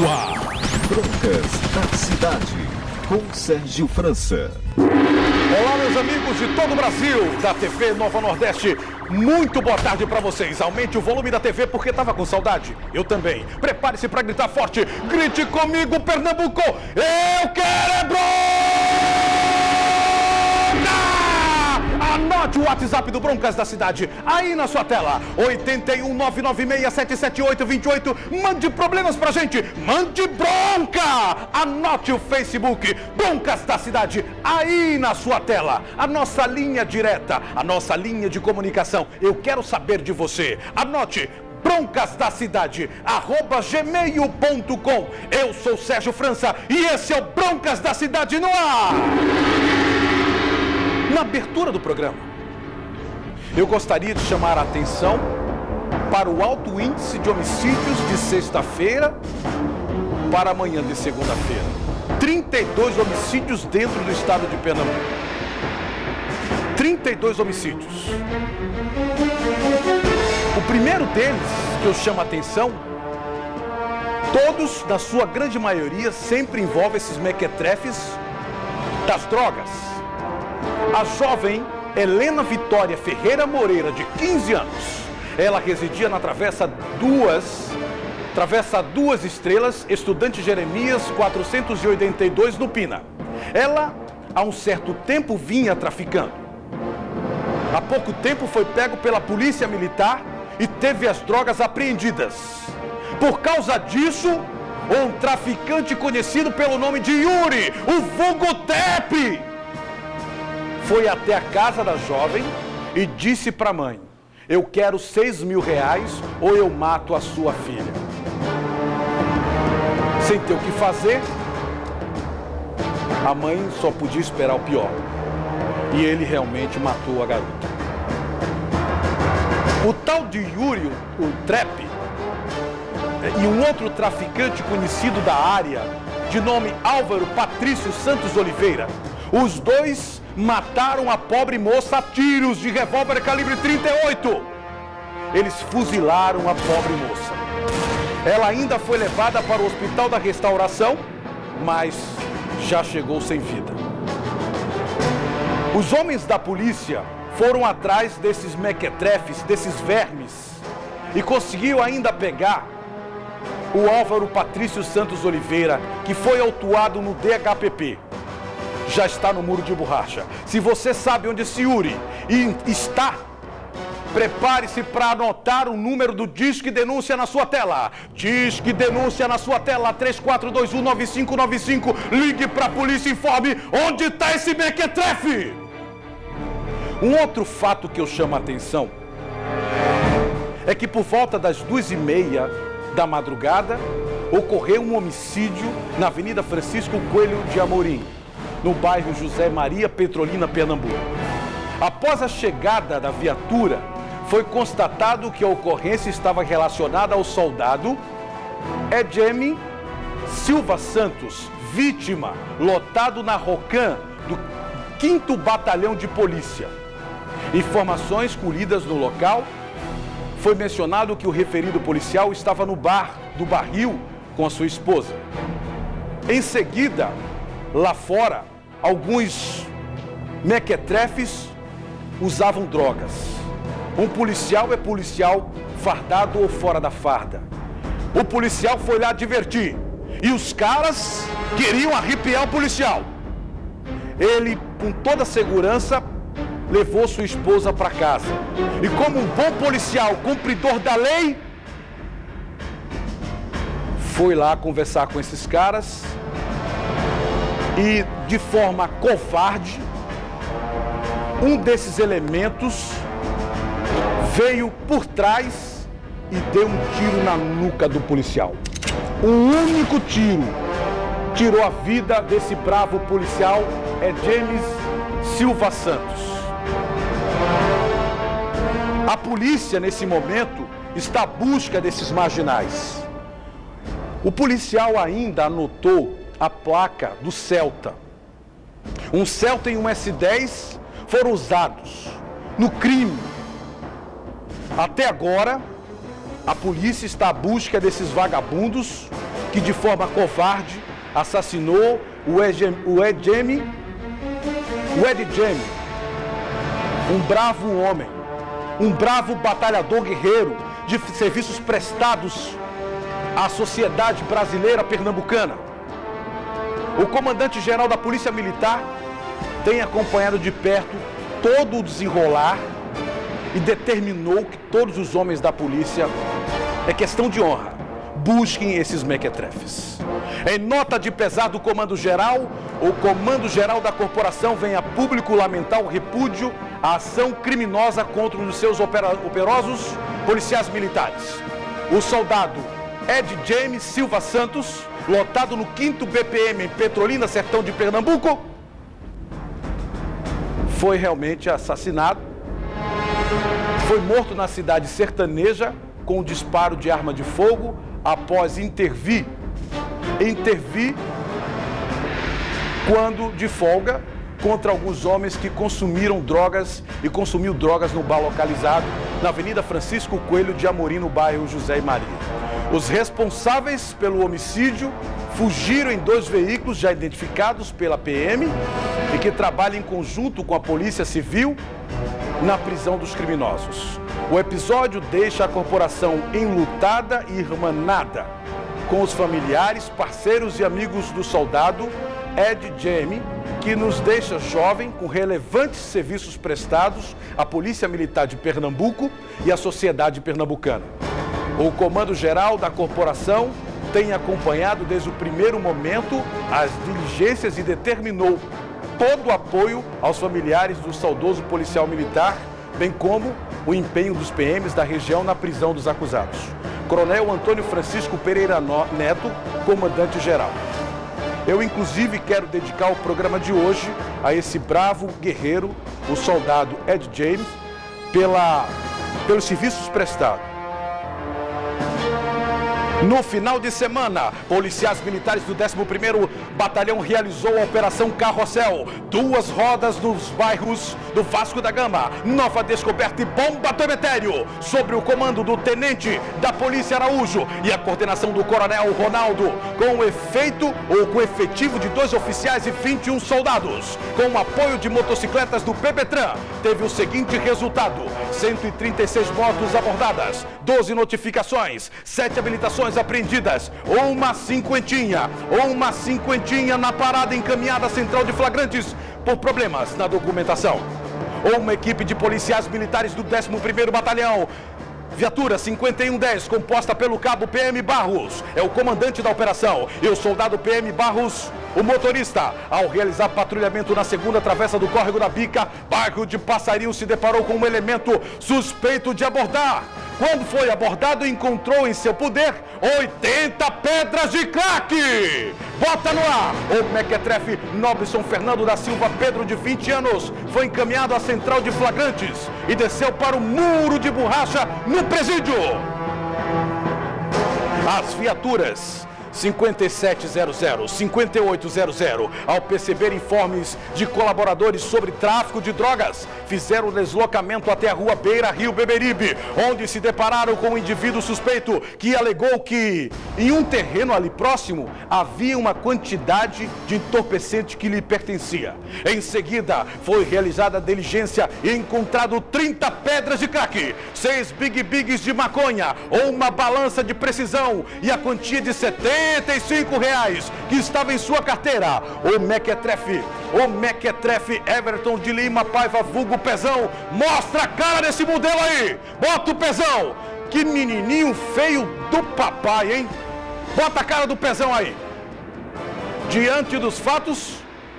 No ar, Broncas da Cidade, com Sérgio França. Olá, meus amigos de todo o Brasil, da TV Nova Nordeste. Muito boa tarde pra vocês. Aumente o volume da TV porque tava com saudade. Eu também. Prepare-se pra gritar forte. Grite comigo, Pernambuco. Eu quero é bronca! Anote o WhatsApp do Broncas da Cidade aí na sua tela. 81996777828. Mande problemas pra gente. Mande bronca. Anote o Facebook Broncas da Cidade aí na sua tela. A nossa linha direta, a nossa linha de comunicação. Eu quero saber de você. Anote Broncas da Cidade, @gmail.com. Eu sou Sérgio França e esse é o Broncas da Cidade no ar. Na abertura do programa, eu gostaria de chamar a atenção para o alto índice de homicídios de sexta-feira para amanhã de segunda-feira. 32 homicídios dentro do estado de Pernambuco. 32 homicídios. O primeiro deles, que eu chamo a atenção, todos, na sua grande maioria, sempre envolvem esses mequetrefes das drogas. A jovem Helena Vitória Ferreira Moreira, de 15 anos, ela residia na Travessa Duas Estrelas, estudante Jeremias 482, no Pina. Ela, há um certo tempo, vinha traficando. Há pouco tempo foi pego pela polícia militar e teve as drogas apreendidas. Por causa disso, um traficante conhecido pelo nome de Yuri, o vulgo Tepe, foi até a casa da jovem e disse para a mãe: eu quero 6 mil reais ou eu mato a sua filha. Sem ter o que fazer, a mãe só podia esperar o pior. E ele realmente matou a garota. O tal de Yuri, o Trepe, e um outro traficante conhecido da área, de nome Álvaro Patrício Santos Oliveira, os dois mataram a pobre moça a tiros de revólver calibre 38. Eles fuzilaram a pobre moça. Ela ainda foi levada para o Hospital da Restauração, mas já chegou sem vida. Os homens da polícia foram atrás desses mequetrefes, desses vermes, e conseguiu ainda pegar o Álvaro Patrício Santos Oliveira, que foi autuado no DHPP. Já está no muro de borracha. Se você sabe onde esse Yuri está, prepare-se para anotar o número do Disque Denúncia na sua tela. Disque Denúncia na sua tela, 34219595. Ligue para a polícia e informe onde está esse mequetrefe. Um outro fato que eu chamo a atenção é que por volta das 2h30 da madrugada ocorreu um homicídio na Avenida Francisco Coelho de Amorim, no bairro José Maria Petrolina, Pernambuco. Após a chegada da viatura, foi constatado que a ocorrência estava relacionada ao soldado Edgemi Silva Santos, vítima, lotado na Rocan do 5º Batalhão de Polícia. Informações colhidas no local, foi mencionado que o referido policial estava no bar do Barril com a sua esposa. Em seguida, lá fora, alguns mequetrefes usavam drogas. Um policial é policial fardado ou fora da farda. O policial foi lá divertir e os caras queriam arrepiar o policial. Ele, com toda segurança, levou sua esposa para casa. E como um bom policial cumpridor da lei, foi lá conversar com esses caras e, de forma covarde, um desses elementos veio por trás e deu um tiro na nuca do policial. Um único tiro tirou a vida desse bravo policial, James Silva Santos. A polícia, nesse momento, está à busca desses marginais. O policial ainda anotou a placa do Celta. Um Celta e um S10 foram usados no crime. Até agora, a polícia está à busca desses vagabundos que de forma covarde assassinou o Ed Gemi, um bravo homem, um bravo batalhador guerreiro de serviços prestados à sociedade brasileira pernambucana. O comandante-geral da Polícia Militar tem acompanhado de perto todo o desenrolar e determinou que todos os homens da polícia, é questão de honra, busquem esses mequetrefes. Em nota de pesar do comando-geral, o comando-geral da corporação vem a público lamentar o repúdio à ação criminosa contra um dos seus operosos policiais militares. O soldado Ed James Silva Santos, lotado no 5º BPM em Petrolina, sertão de Pernambuco, foi realmente assassinado. Foi morto na cidade sertaneja com um disparo de arma de fogo após intervir quando de folga contra alguns homens que consumiu drogas no bar localizado na Avenida Francisco Coelho de Amorim, no bairro José e Maria. Os responsáveis pelo homicídio fugiram em 2 veículos já identificados pela PM e que trabalham em conjunto com a Polícia Civil na prisão dos criminosos. O episódio deixa a corporação enlutada e irmanada com os familiares, parceiros e amigos do soldado Ed Gemi, que nos deixa jovem com relevantes serviços prestados à Polícia Militar de Pernambuco e à sociedade pernambucana. O comando-geral da corporação tem acompanhado desde o primeiro momento as diligências e determinou todo o apoio aos familiares do saudoso policial militar, bem como o empenho dos PMs da região na prisão dos acusados. Coronel Antônio Francisco Pereira Neto, comandante-geral. Eu, inclusive, quero dedicar o programa de hoje a esse bravo guerreiro, o soldado Ed James, pelos serviços prestados. No final de semana, policiais militares do 11º Batalhão realizou a Operação Carrossel. 2 rodas nos bairros do Vasco da Gama, Nova Descoberta e Bomba Cemitério, sob o comando do Tenente da Polícia Araújo e a coordenação do Coronel Ronaldo, com o efetivo de 2 oficiais e 21 soldados. Com o apoio de motocicletas do PBTran, teve o seguinte resultado: 136 motos abordadas, 12 notificações, 7 habilitações apreendidas, uma cinquentinha na parada encaminhada à central de flagrantes por problemas na documentação. Uma equipe de policiais militares do 11º Batalhão, viatura 5110, composta pelo cabo PM Barros, é o comandante da operação, e o soldado PM Barros, o motorista. Ao realizar patrulhamento na segunda travessa do Córrego da Bica, bairro de Passarinho, se deparou com um elemento suspeito de abordar. Quando foi abordado, encontrou em seu poder 80 pedras de crack. Bota no ar! O mequetrefe Nobson Fernando da Silva Pedro, de 20 anos, foi encaminhado à central de flagrantes e desceu para o muro de borracha no presídio. As viaturas 5700, 5800, ao perceber informes de colaboradores sobre tráfico de drogas, fizeram o deslocamento até a rua Beira Rio Beberibe, onde se depararam com um indivíduo suspeito que alegou que em um terreno ali próximo havia uma quantidade de entorpecente que lhe pertencia. Em seguida, foi realizada a diligência e encontrado 30 pedras de crack, 6 Big Bigs de maconha, uma balança de precisão e a quantia de R$ 75 que estava em sua carteira. O mequetrefe Everton de Lima Paiva, vulgo Pezão, mostra a cara desse modelo aí. Bota o Pezão. Que menininho feio do papai, hein? Bota a cara do Pezão aí. Diante dos fatos,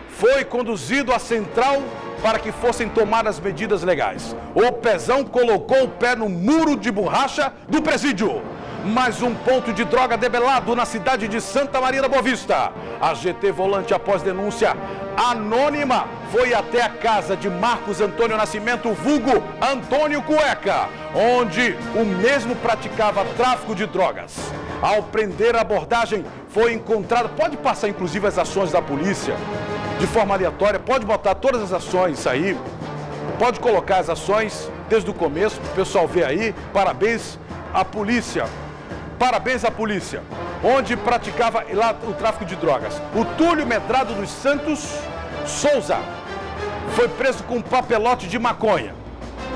foi conduzido à central para que fossem tomadas medidas legais. O Pezão colocou o pé no muro de borracha do presídio. Mais um ponto de droga debelado na cidade de Santa Maria da Boa Vista. A GT Volante, após denúncia anônima, foi até a casa de Marcos Antônio Nascimento, vulgo Antônio Cueca, onde o mesmo praticava tráfico de drogas. Ao prender a abordagem, foi encontrado, pode passar inclusive as ações da polícia, de forma aleatória, pode botar todas as ações aí, pode colocar as ações desde o começo, o pessoal vê aí, parabéns à polícia. Parabéns à polícia, onde praticava lá o tráfico de drogas. O Túlio Medrado dos Santos Souza foi preso com um papelote de maconha.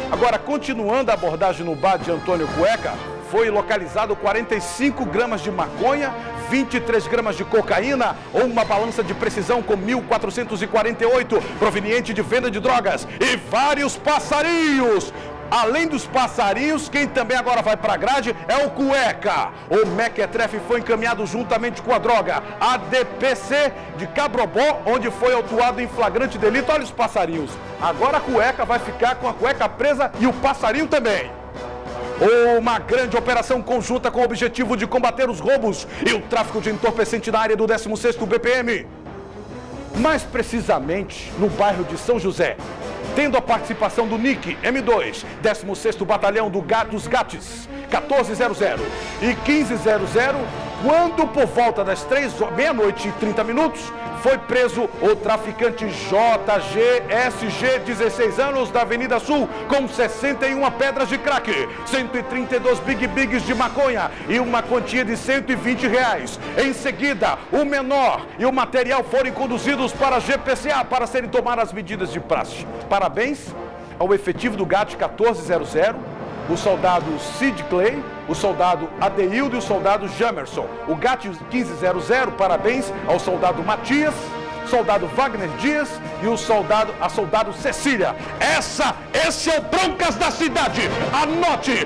Agora, continuando a abordagem no bar de Antônio Cueca, foi localizado 45 gramas de maconha, 23 gramas de cocaína ou uma balança de precisão com 1.448 proveniente de venda de drogas e vários passarinhos. Além dos passarinhos, quem também agora vai para a grade é o Cueca. O mequetrefe foi encaminhado juntamente com a droga a DPC de Cabrobó, onde foi autuado em flagrante delito. Olha os passarinhos. Agora a Cueca vai ficar com a cueca presa e o passarinho também. Uma grande operação conjunta com o objetivo de combater os roubos e o tráfico de entorpecente na área do 16º BPM. Mais precisamente no bairro de São José, tendo a participação do NIC M2, 16º Batalhão dos GATs, 1400 e 1500, quando por volta das meia-noite e 30 minutos, foi preso o traficante JGSG, 16 anos, da Avenida Sul, com 61 pedras de crack, 132 bigs de maconha e uma quantia de R$120. Em seguida, o menor e o material foram conduzidos para a GPCA para serem tomadas as medidas de praxe. Parabéns ao efetivo do GAT 1400, o soldado Sid Clay, o soldado Adeildo e o soldado Jamerson. O GAT 1500, parabéns ao soldado Matias, soldado Wagner Dias e a soldado Cecília. Esse é o Broncas da Cidade. Anote: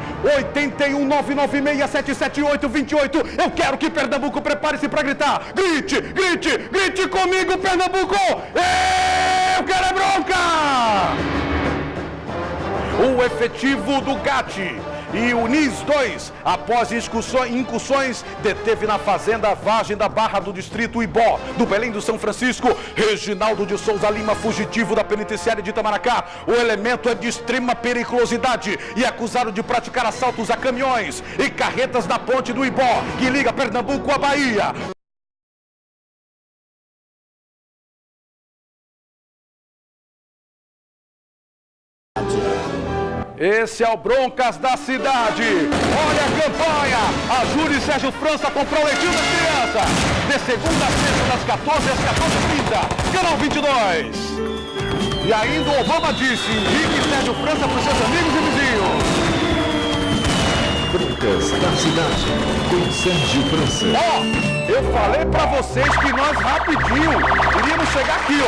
81996777828. Eu quero que Pernambuco prepare-se para gritar. Grite, grite, grite comigo, Pernambuco! Eu quero é bronca! O efetivo do GAT e o NIS 2, após incursões, deteve na fazenda Vargem da Barra do Distrito Ibó, do Belém do São Francisco, Reginaldo de Souza Lima, fugitivo da penitenciária de Itamaracá. O elemento é de extrema periculosidade e é acusado de praticar assaltos a caminhões e carretas na ponte do Ibó, que liga Pernambuco à Bahia. Esse é o Broncas da Cidade. Olha a campanha. A Júri Sérgio França comprou o leitinho das crianças. De segunda a sexta, das 14 às 14h30. Canal 22. E ainda o Obama disse: Henrique Sérgio França para os seus amigos e vizinhos. Broncas da Cidade, com Sérgio França. Eu falei para vocês que nós rapidinho iríamos chegar aqui,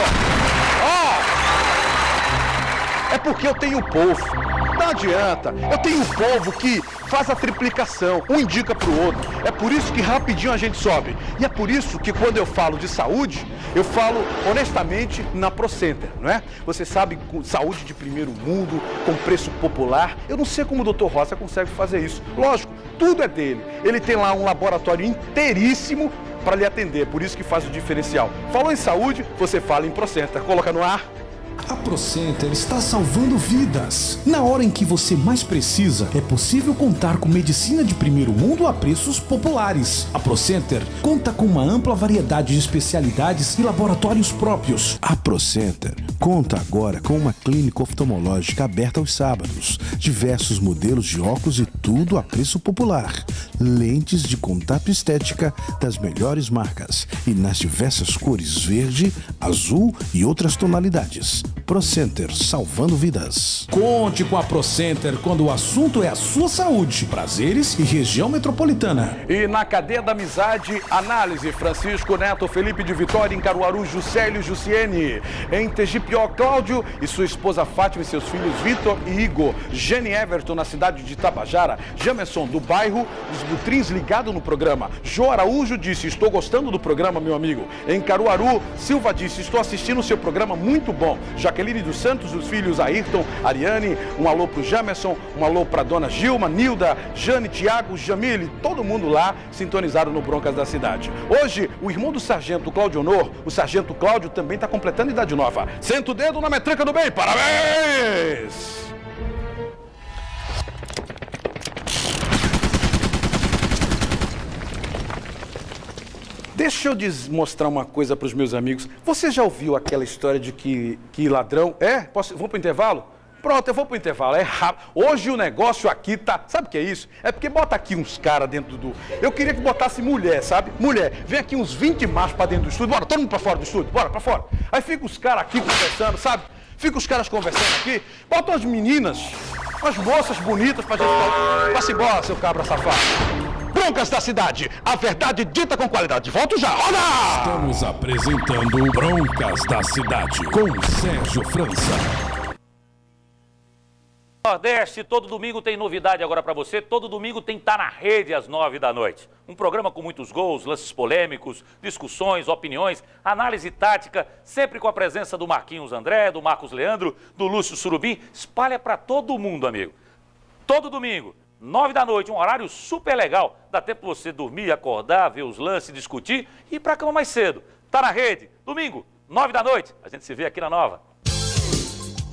É porque eu tenho povo. Não adianta. Eu tenho um povo que faz a triplicação, um indica para o outro. É por isso que rapidinho a gente sobe. E é por isso que quando eu falo de saúde, eu falo honestamente na ProCenter, não é? Você sabe, com saúde de primeiro mundo, com preço popular. Eu não sei como o Dr. Rosa consegue fazer isso. Lógico, tudo é dele. Ele tem lá um laboratório inteiríssimo para lhe atender. Por isso que faz o diferencial. Falou em saúde, você fala em ProCenter. Coloca no ar. A ProCenter está salvando vidas. Na hora em que você mais precisa, é possível contar com medicina de primeiro mundo a preços populares. A ProCenter conta com uma ampla variedade de especialidades e laboratórios próprios. A ProCenter conta agora com uma clínica oftalmológica aberta aos sábados, diversos modelos de óculos e tudo a preço popular. Lentes de contato estética das melhores marcas e nas diversas cores verde, azul e outras tonalidades. ProCenter, salvando vidas. Conte com a ProCenter quando o assunto é a sua saúde, prazeres e região metropolitana. E na cadeia da amizade, análise: Francisco Neto, Felipe de Vitória, em Caruaru, Juscelio e Jussiene. Em Tegipió, Cláudio e sua esposa Fátima e seus filhos Vitor e Igor. Jenny Everton, na cidade de Tabajara. Jamerson, do bairro dos Butrins, ligado no programa. Jô Araújo disse: estou gostando do programa, meu amigo. Em Caruaru, Silva disse: estou assistindo o seu programa, muito bom. Jaqueline dos Santos, os filhos Ayrton, Ariane, um alô pro Jamerson, um alô pra dona Gilma, Nilda, Jane, Tiago, Jamile, todo mundo lá sintonizado no Broncas da Cidade. Hoje, o irmão do sargento Cláudio Honor, o sargento Cláudio, também está completando idade nova. Senta o dedo na metranca do bem, parabéns! Deixa eu mostrar uma coisa para os meus amigos. Você já ouviu aquela história de que ladrão... Vamos para o intervalo? Pronto, eu vou pro intervalo, é rápido. Hoje o negócio aqui tá... Sabe o que é isso? É porque bota aqui uns caras dentro do... Eu queria que botasse mulher, sabe? Mulher. Vem aqui uns 20 machos pra dentro do estúdio. Bora, todo mundo pra fora do estúdio. Bora, pra fora. Aí fica os caras aqui conversando, sabe? Fica os caras conversando aqui. Bota umas meninas, umas moças bonitas pra gente... Passa embora, seu cabra safado. Broncas da Cidade, a verdade dita com qualidade. Volto já, olha! Estamos apresentando Broncas da Cidade com Sérgio França. Nordeste, todo domingo tem novidade agora pra você. Todo domingo tem Tá na Rede às 9 da noite. Um programa com muitos gols, lances polêmicos, discussões, opiniões, análise tática, sempre com a presença do Marquinhos André, do Marcos Leandro, do Lúcio Surubim. Espalha pra todo mundo, amigo. Todo domingo, 9 da noite, um horário super legal. Dá tempo você dormir, acordar, ver os lances, discutir e ir pra cama mais cedo. Tá na Rede, domingo, 9 da noite. A gente se vê aqui na Nova.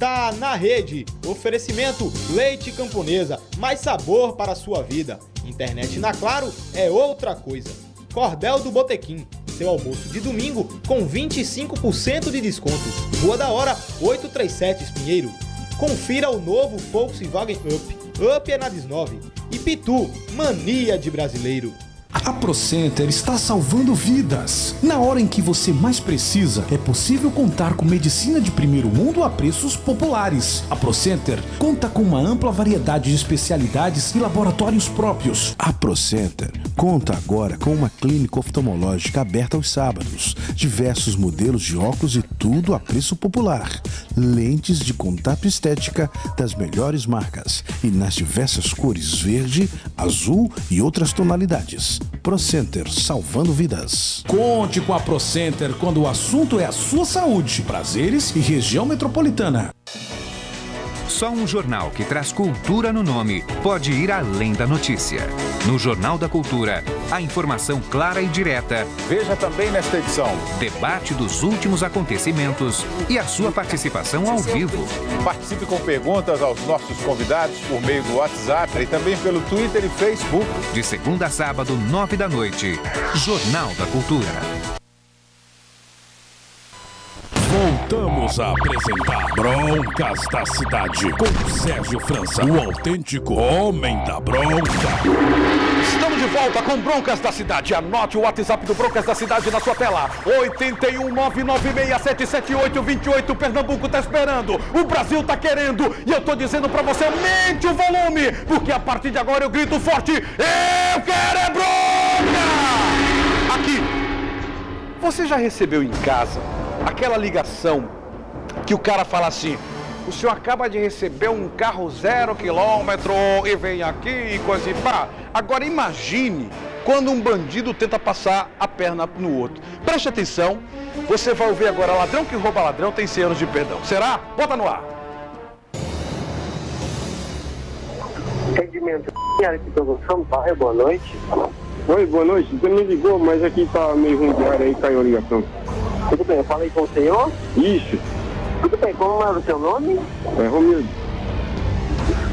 Tá na Rede. Oferecimento Leite Camponesa, mais sabor para a sua vida. Internet na Claro é outra coisa. Cordel do Botequim, seu almoço de domingo com 25% de desconto. Rua da Hora, 837 Espinheiro. Confira o novo Volkswagen Up. Up é na 19. E Pitu, mania de brasileiro. A ProCenter está salvando vidas. Na hora em que você mais precisa, é possível contar com medicina de primeiro mundo a preços populares. A ProCenter conta com uma ampla variedade de especialidades e laboratórios próprios. A ProCenter conta agora com uma clínica oftalmológica aberta aos sábados, diversos modelos de óculos e tudo a preço popular. Lentes de contato estética das melhores marcas e nas diversas cores verde, azul e outras tonalidades. ProCenter, salvando vidas. Conte com a ProCenter quando o assunto é a sua saúde, prazeres e região metropolitana. Só um jornal que traz cultura no nome pode ir além da notícia. No Jornal da Cultura, a informação clara e direta. Veja também nesta edição. Debate dos últimos acontecimentos e a sua participação ao vivo. Participe com perguntas aos nossos convidados por meio do WhatsApp e também pelo Twitter e Facebook. De segunda a sábado, 9 da noite. Jornal da Cultura. Voltamos a apresentar Broncas da Cidade com Sérgio França, o autêntico homem da bronca. Estamos de volta com Broncas da Cidade. Anote o WhatsApp do Broncas da Cidade na sua tela. 81996777828. Pernambuco tá esperando. O Brasil tá querendo. E eu tô dizendo pra você, aumente o volume. Porque a partir de agora eu grito forte. Eu quero é bronca! Aqui. Você já recebeu em casa aquela ligação que o cara fala assim: o senhor acaba de receber um carro 0 quilômetro e vem aqui e coisa e pá. Agora imagine quando um bandido tenta passar a perna no outro. Preste atenção, você vai ouvir agora: ladrão que rouba ladrão tem 100 anos de perdão. Será? Bota no ar. Atendimento aqui do São Paulo, boa noite. Oi, boa noite. Você me ligou, mas aqui tá meio ruim de área aí, caiu a ligação. Tudo bem, eu falei com o senhor? Isso. Tudo bem, como é o seu nome? É Romildo.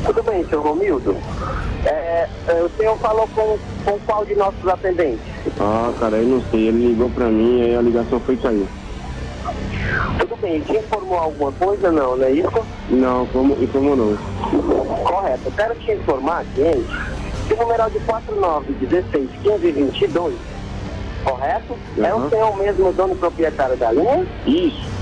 Tudo bem, senhor Romildo. O senhor falou com qual de nossos atendentes? Ah, cara, eu não sei. Ele ligou pra mim, aí a ligação foi sair. Tudo bem, ele te informou alguma coisa? Não, não é isso? Não, informou não. Correto. Eu quero te informar, cliente, que o numeral de 49161522, correto? Uhum. É o senhor mesmo dono proprietário da linha? Isso.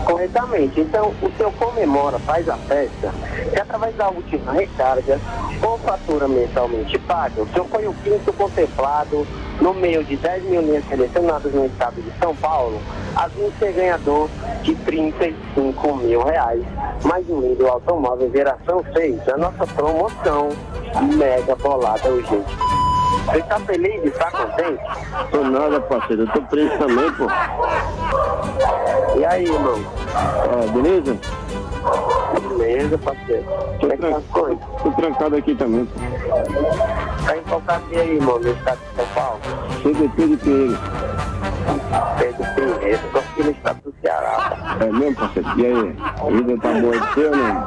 Corretamente. Então, o senhor comemora, faz a festa, que através da última recarga, com fatura mensalmente paga, o senhor foi o quinto contemplado no meio de 10 mil linhas selecionadas no estado de São Paulo, a vir ser ganhador de R$35 mil. Mais um lindo automóvel geração 6, a nossa promoção mega bolada urgente. Você está feliz? Está contente? Tô nada, parceiro. Eu tô preso também, pô. E aí, irmão? Beleza? Beleza, parceiro. Como é que tá as coisas? Tô trancado aqui também, pô. Tá em qual cadeia aí, irmão, no estado de São Paulo? CDP de Pinheiro. Pedro Pinheiro, tô aqui no estado do Ceará. É mesmo, parceiro? E aí? A vida tá boa de ser ou não?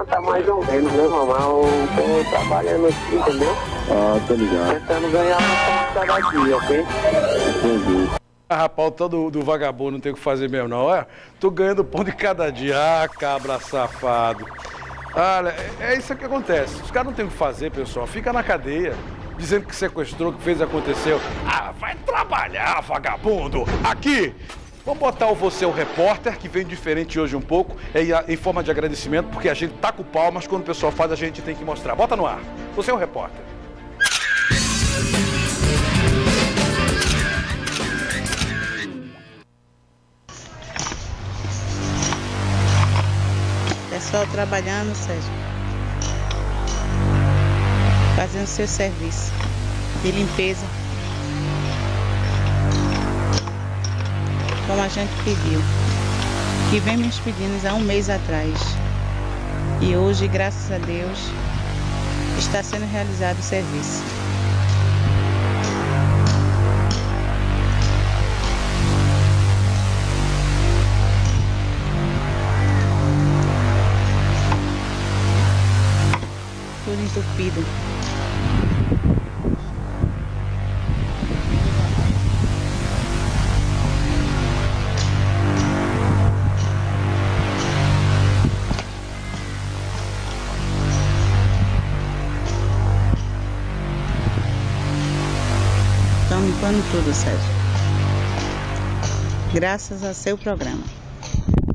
Tá mais ou menos, né, mamão? Tô trabalhando aqui, entendeu? Ah, tô ligado. Tentando ganhar uma cada dia, ok? Entendi. Rapaz, o tal do vagabundo não tem o que fazer mesmo, não. Olha, tô ganhando pão de cada dia. Ah, cabra safado. Olha, é isso que acontece. Os caras não tem o que fazer, pessoal. Fica na cadeia, dizendo que sequestrou, que fez, aconteceu. Ah, vai trabalhar, vagabundo. Aqui, vamos botar você, o repórter, que vem diferente hoje um pouco, em forma de agradecimento, porque a gente tá com palmas, quando o pessoal faz, a gente tem que mostrar. Bota no ar. Você é o repórter. Pessoal trabalhando, Sérgio, fazendo seu serviço de limpeza, como a gente pediu, que vem nos pedindo há um mês atrás, e hoje, graças a Deus, está sendo realizado o serviço. Tudo entupido. Estão limpando tudo, Sérgio. Graças ao seu programa.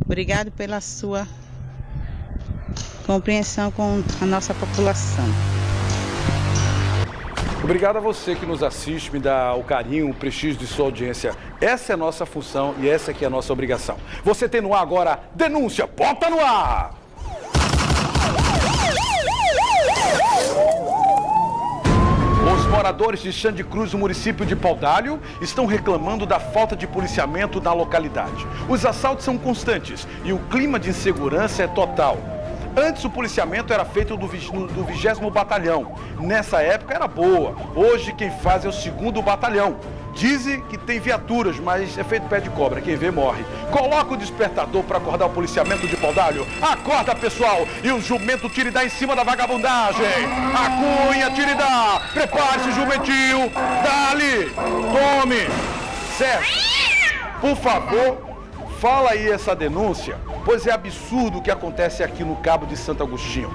Obrigado pela sua compreensão com a nossa população. Obrigado a você que nos assiste, me dá o carinho, o prestígio de sua audiência. Essa é a nossa função e essa aqui é a nossa obrigação. Você tem no ar agora, denúncia, bota no ar! Os moradores de Xande Cruz, no município de Paudalho, estão reclamando da falta de policiamento na localidade. Os assaltos são constantes e o clima de insegurança é total. Antes o policiamento era feito do 20º Batalhão. Nessa época era boa. Hoje quem faz é o 2º Batalhão. Dizem que tem viaturas, mas é feito pé de cobra. Quem vê morre. Coloca o despertador para acordar o policiamento de Paudalho. Acorda, pessoal! E o jumento Tiridá em cima da vagabundagem. A cunha Tiridá. Prepare-se, jumentinho. Dá-lhe. Tome. Certo. Por favor, fala aí essa denúncia, pois é absurdo o que acontece aqui no Cabo de Santo Agostinho.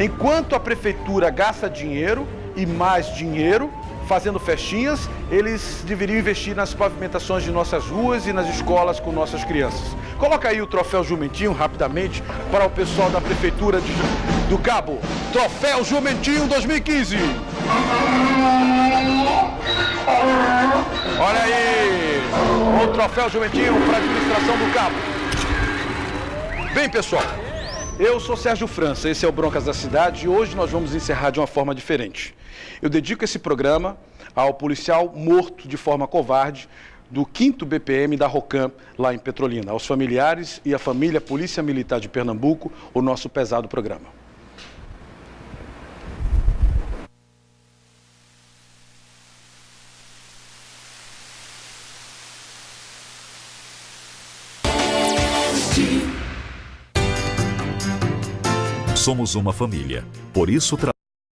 Enquanto a prefeitura gasta dinheiro e mais dinheiro fazendo festinhas, eles deveriam investir nas pavimentações de nossas ruas e nas escolas com nossas crianças. Coloca aí o troféu Jumentinho rapidamente para o pessoal da prefeitura do Cabo. Troféu Jumentinho 2015. Olha aí, o troféu Jumentinho para a administração do Cabo. Bem, pessoal, eu sou Sérgio França, esse é o Broncas da Cidade e hoje nós vamos encerrar de uma forma diferente. Eu dedico esse programa ao policial morto de forma covarde do 5º BPM da Rocam, lá em Petrolina, aos familiares e à família Polícia Militar de Pernambuco, o nosso pesado programa. Somos uma família, por isso